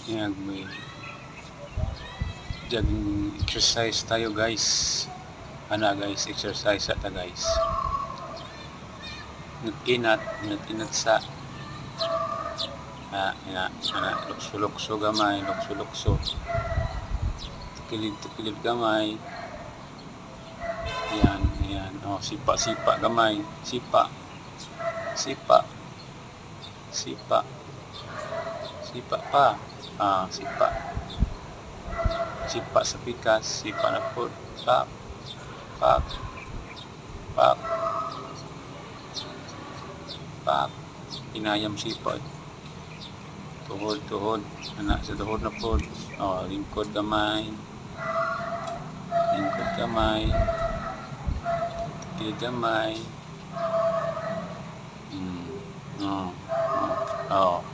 Yan, may jogging exercise tayo guys. Ano guys, exercise ata guys. Nag-inat sa lukso gamay, lukso. Tukilid gamay. Yan. Oh, sipa gamay, sipa pa. Sipa sa pikas, sipa na po. Pak. Inayam sipa. Tuhod. Anak sa tuhod na po. Oh, lingkod gamay. Tukilid gamay. Oh.